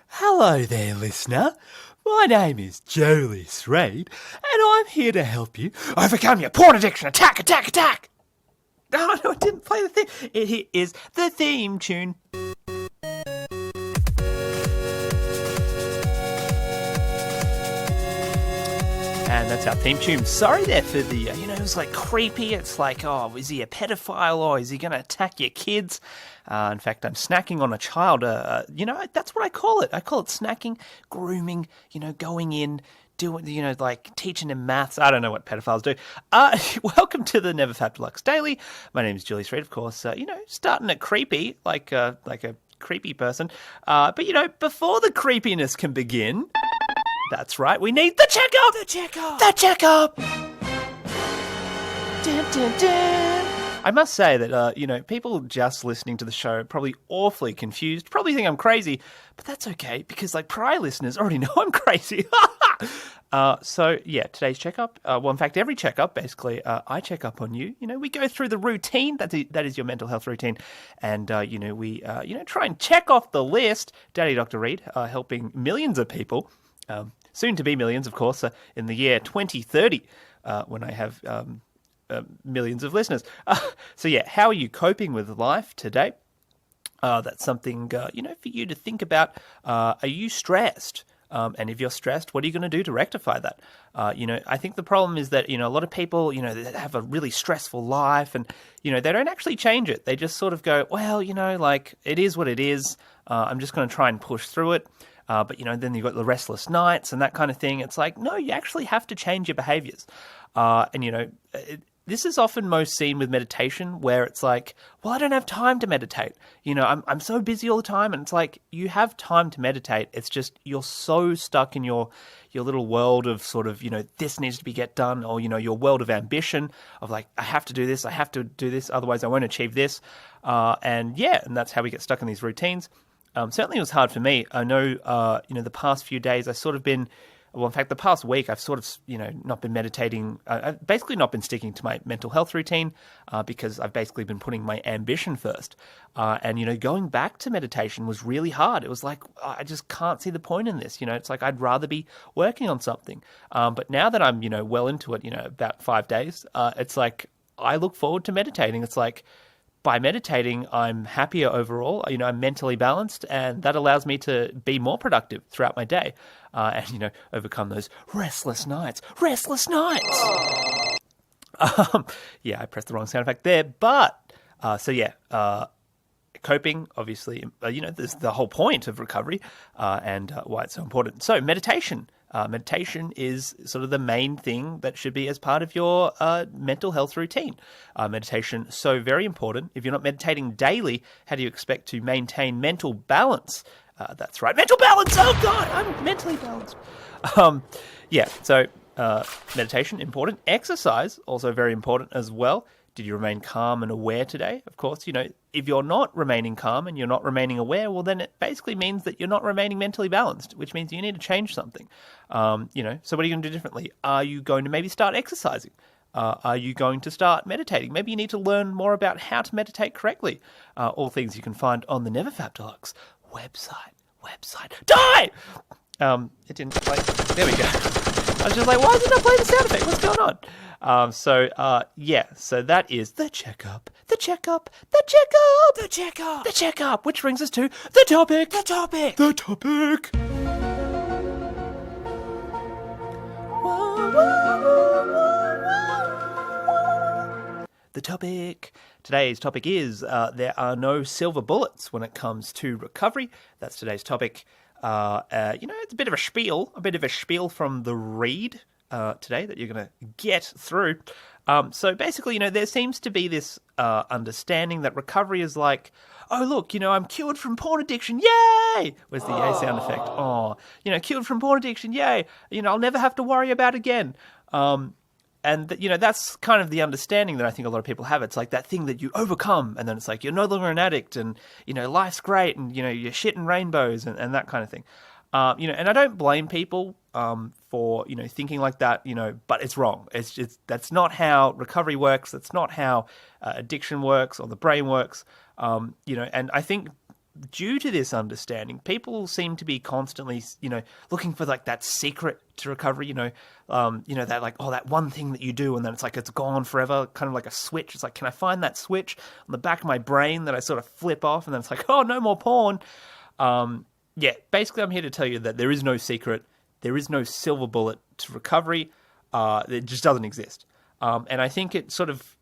Hello there, listener. My name is Jolie Reid, and I'm here to help you overcome your porn addiction. Attack, attack, attack! No, it didn't play the theme. It is the theme tune. And that's our theme tune. Sorry there for the, it was like creepy. It's like, oh, is he a pedophile or is he going to attack your kids? In fact, I'm snacking on a child. That's what I call it. I call it snacking, grooming, going in, doing, like teaching them maths. I don't know what pedophiles do. Welcome to the NeverFap Deluxe Daily. My name is Julie Reid, of course. Starting at creepy, like a creepy person. But before the creepiness can begin... That's right, we need the checkup! The checkup! The checkup! Dun, dun, dun. I must say that, people just listening to the show are probably awfully confused, probably think I'm crazy, but that's okay, because, prior listeners already know I'm crazy. Today's checkup, in fact, every checkup, basically, I check up on you. We go through the routine, that is your mental health routine, and, we try and check off the list. Daddy Dr. Reid, helping millions of people, soon to be millions, of course, in the year 2030, when I have millions of listeners. How are you coping with life today? That's something, for you to think about. Are you stressed? And if you're stressed, what are you going to do to rectify that? I think the problem is that, a lot of people, they have a really stressful life and, they don't actually change it. They just sort of go, well, it is what it is. I'm just going to try and push through it. But then you've got the restless nights and that kind of thing. It's like, no, you actually have to change your behaviors. This is often most seen with meditation where it's like, well, I don't have time to meditate. I'm so busy all the time. And it's like, you have time to meditate. It's just, you're so stuck in your little world of sort of, this needs to be get done, or, your world of ambition of like, I have to do this, otherwise I won't achieve this. And that's how we get stuck in these routines. Certainly it was hard for me. I know, the past few days I've sort of been, in fact, the past week I've sort of, not been meditating. I've basically not been sticking to my mental health routine because I've basically been putting my ambition first. And going back to meditation was really hard. It was like, I just can't see the point in this. It's like I'd rather be working on something. But now that I'm, well into it, about 5 days, it's like I look forward to meditating. It's like, by meditating, I'm happier overall. I'm mentally balanced, and that allows me to be more productive throughout my day, and overcome those restless nights. Restless nights. I pressed the wrong sound effect there, but coping, obviously, there's the whole point of recovery, and why it's so important. So meditation. Meditation is sort of the main thing that should be as part of your mental health routine. Meditation, so very important. If you're not meditating daily, how do you expect to maintain mental balance? That's right, mental balance! Oh, God, I'm mentally balanced. Meditation, important. Exercise, also very important as well. Did you remain calm and aware today? Of course, if you're not remaining calm and you're not remaining aware, well, then it basically means that you're not remaining mentally balanced, which means you need to change something. So what are you going to do differently? Are you going to maybe start exercising? Are you going to start meditating? Maybe you need to learn more about how to meditate correctly. All things you can find on the NeverFap Deluxe website. Die! It didn't play. There we go. I was just like, why is it not playing the sound effect? What's going on? So that is the checkup, which brings us to the topic. The topic. Today's topic is there are no silver bullets when it comes to recovery. That's today's topic. It's a bit of a spiel from the read today that you're going to get through. So basically, there seems to be this understanding that recovery is like, oh, look, I'm cured from porn addiction. Yay! Where's the yay sound effect? Oh, cured from porn addiction. Yay! I'll never have to worry about it again. And, that's kind of the understanding that I think a lot of people have. It's like that thing that you overcome, and then it's like you're no longer an addict, and, life's great, and, you're shit and rainbows, and that kind of thing. And I don't blame people for, thinking like that, but it's wrong. That's not how recovery works. That's not how addiction works or the brain works. And I think due to this understanding, people seem to be constantly, looking for like that secret to recovery, that like, oh, that one thing that you do and then it's like it's gone forever, kind of like a switch. It's like, can I find that switch on the back of my brain that I sort of flip off and then it's like, oh, no more porn. Basically I'm here to tell you that there is no secret. There is no silver bullet to recovery. It just doesn't exist. And I think it sort of,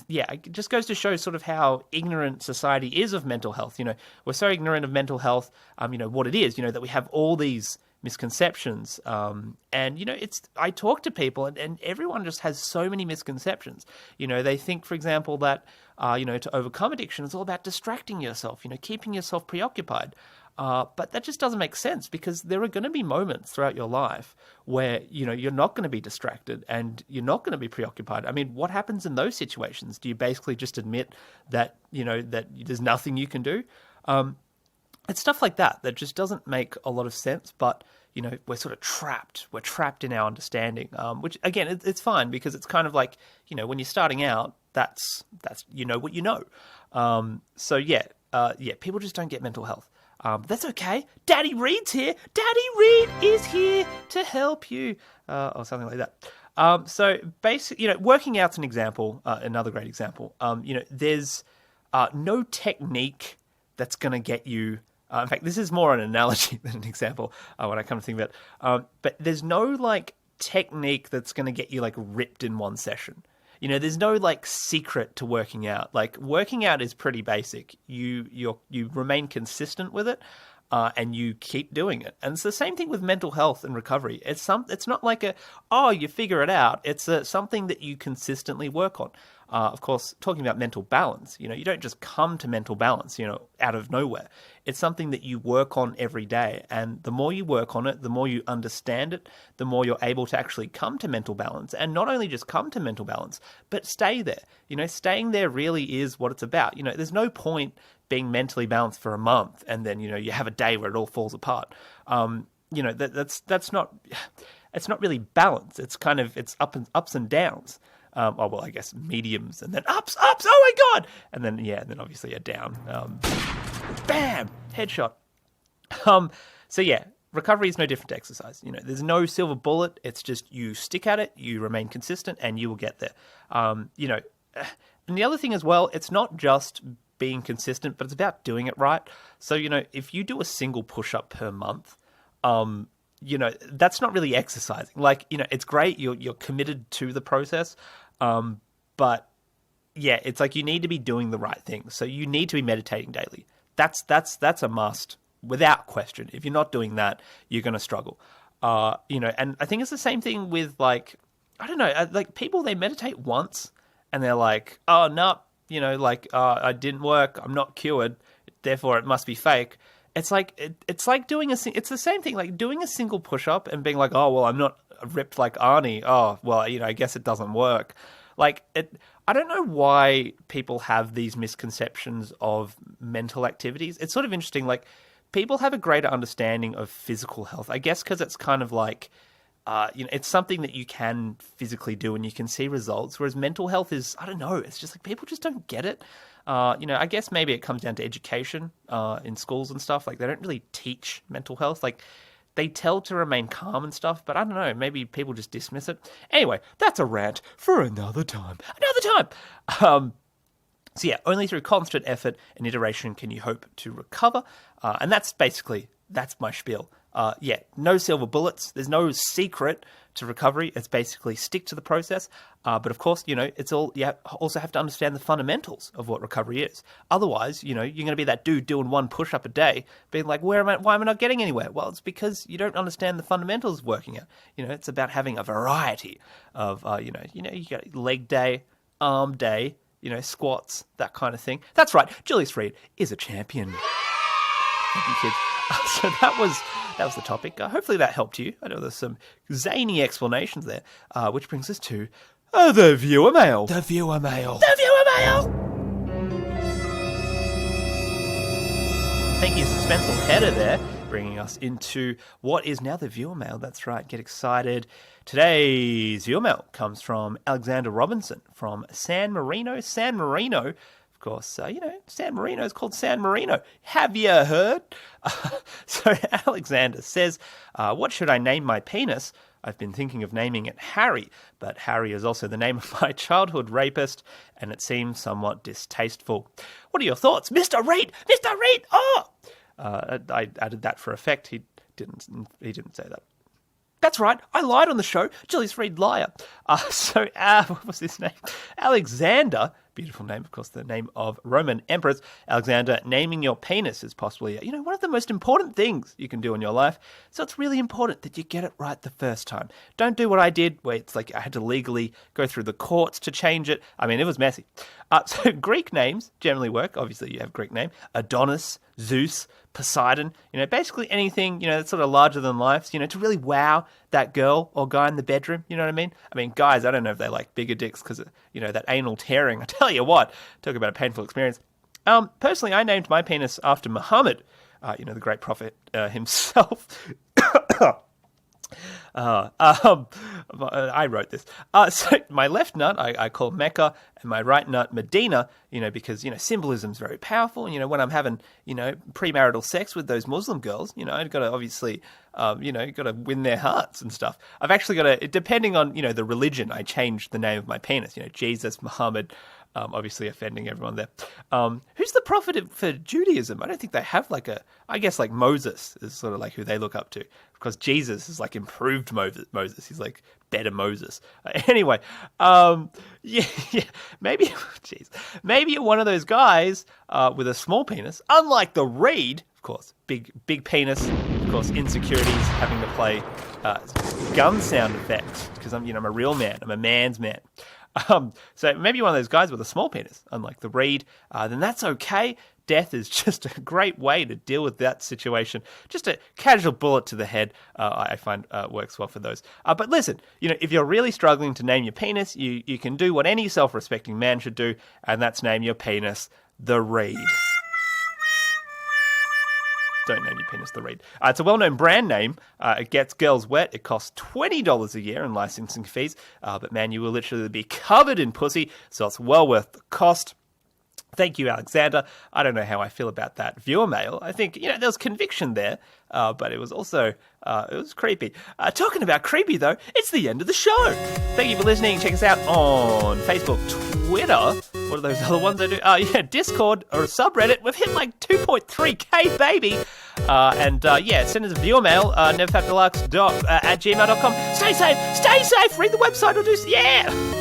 it just goes to show sort of how ignorant society is of mental health. We're so ignorant of mental health, what it is, that we have all these misconceptions. I talk to people and everyone just has so many misconceptions. They think, for example, that, to overcome addiction, it's all about distracting yourself, keeping yourself preoccupied. But that just doesn't make sense because there are going to be moments throughout your life where, you're not going to be distracted and you're not going to be preoccupied. I mean, what happens in those situations? Do you basically just admit that, that there's nothing you can do? It's stuff like that just doesn't make a lot of sense, but, we're sort of trapped. We're trapped in our understanding, which, again, it's fine because it's kind of like, when you're starting out, that's what you know. People just don't get mental health. That's okay. Daddy Reed's here. Daddy Reed is here to help you, or something like that. So basically, working out's an example, another great example. There's no technique that's going to get you. In fact, this is more an analogy than an example when I come to think about it. But there's no like technique that's going to get you like ripped in one session. There's no like secret to working out. Like working out is pretty basic. You remain consistent with it, and you keep doing it. And it's the same thing with mental health and recovery. It's not like you figure it out. It's something that you consistently work on. Of course, talking about mental balance, you don't just come to mental balance, out of nowhere. It's something that you work on every day. And the more you work on it, the more you understand it, the more you're able to actually come to mental balance. And not only just come to mental balance, but stay there. Staying there really is what it's about. There's no point being mentally balanced for a month and then, you have a day where it all falls apart. That's not, it's not really balance. It's kind of, it's ups and downs. I guess mediums and then ups, oh my God. And then obviously a down. Bam! Headshot. Recovery is no different to exercise. There's no silver bullet. It's just you stick at it, you remain consistent, and you will get there. And the other thing as well, it's not just being consistent, but it's about doing it right. So, if you do a single push-up per month, that's not really exercising. Like, it's great. You're committed to the process. But it's like you need to be doing the right thing. So you need to be meditating daily. That's a must without question. If you're not doing that, you're going to struggle. And I think it's the same thing with like, I don't know, like people, they meditate once and they're like, oh, no, I didn't work. I'm not cured. Therefore it must be fake. It's like doing it's the same thing, like doing a single push-up and being like, oh, well, I'm not ripped like Arnie. Oh, well, I guess it doesn't work. Like, I don't know why people have these misconceptions of mental activities. It's sort of interesting. Like, people have a greater understanding of physical health, I guess, because it's kind of like, it's something that you can physically do and you can see results. Whereas mental health is, I don't know, it's just like people just don't get it. I guess maybe it comes down to education in schools and stuff. Like, they don't really teach mental health. Like, they tell to remain calm and stuff, but I don't know, maybe people just dismiss it. Anyway, that's a rant for another time. Only through constant effort and iteration can you hope to recover. And that's my spiel. No silver bullets. There's no secret to recovery. It's basically stick to the process. But of course, it's all, you also have to understand the fundamentals of what recovery is. Otherwise, you're going to be that dude doing one push-up a day, being like, why am I not getting anywhere? Well, it's because you don't understand the fundamentals of working out. It's about having a variety of, you got leg day, arm day, squats, that kind of thing. That's right. Julius Reed is a champion. Thank you, kids. So that was the topic. Hopefully that helped you. I know there's some zany explanations there, which brings us to the viewer mail. The viewer mail. Thank you, suspenseful header there, bringing us into what is now the viewer mail. That's right, get excited. Today's viewer mail comes from Alexander Robinson from San Marino. San Marino, of Of course, San Marino is called San Marino. Have you heard? So Alexander says, what should I name my penis? I've been thinking of naming it Harry, but Harry is also the name of my childhood rapist, and it seems somewhat distasteful. What are your thoughts? Mr. Reed! Mr. Reed! Oh! I added that for effect. He didn't say that. That's right, I lied on the show. Julius Reed, liar. What was his name? Alexander, beautiful name, of course, the name of Roman emperors. Alexander, naming your penis is possibly, one of the most important things you can do in your life. So it's really important that you get it right the first time. Don't do what I did, where it's like I had to legally go through the courts to change it. I mean, it was messy. So Greek names generally work. Obviously, you have Greek name. Adonis, Zeus, Poseidon, basically anything, that's sort of larger than life, to really wow that girl or guy in the bedroom, you know what I mean? I mean, guys, I don't know if they like bigger dicks because, that anal tearing, I tell you what, talk about a painful experience. Personally, I named my penis after Muhammad, the great prophet himself. I wrote this. So my left nut I call Mecca, and my right nut Medina, because, symbolism's very powerful. And, when I'm having, premarital sex with those Muslim girls, I've got to obviously, got to win their hearts and stuff. I've actually got to, depending on, the religion, I changed the name of my penis, Jesus, Muhammad, obviously offending everyone there. Who's the prophet for Judaism? I don't think they have I guess Moses is sort of who they look up to, because Jesus is improved Moses. He's better Moses. Anyway, maybe you're one of those guys with a small penis, unlike the Reed, of course, big penis, of course, insecurities, having to play gun sound effects, because I'm a real man. I'm a man's man. So maybe you're one of those guys with a small penis, unlike the Reed, then that's okay. Death is just a great way to deal with that situation. Just a casual bullet to the head, I find works well for those. But listen, if you're really struggling to name your penis, you can do what any self-respecting man should do, and that's name your penis the Reed. Don't name your penis the Reed. It's a well-known brand name. It gets girls wet. It costs $20 a year in licensing fees. But man, you will literally be covered in pussy, so it's well worth the cost. Thank you, Alexander. I don't know how I feel about that viewer mail. I think, there was conviction there, but it was also, it was creepy. Talking about creepy, though, it's the end of the show. Thank you for listening. Check us out on Facebook, Twitter. What are those other ones I do? Discord or a subreddit. We've hit 2.3k, baby. Send us a viewer mail, NeverFapDeluxe at gmail.com. Stay safe. Read the website.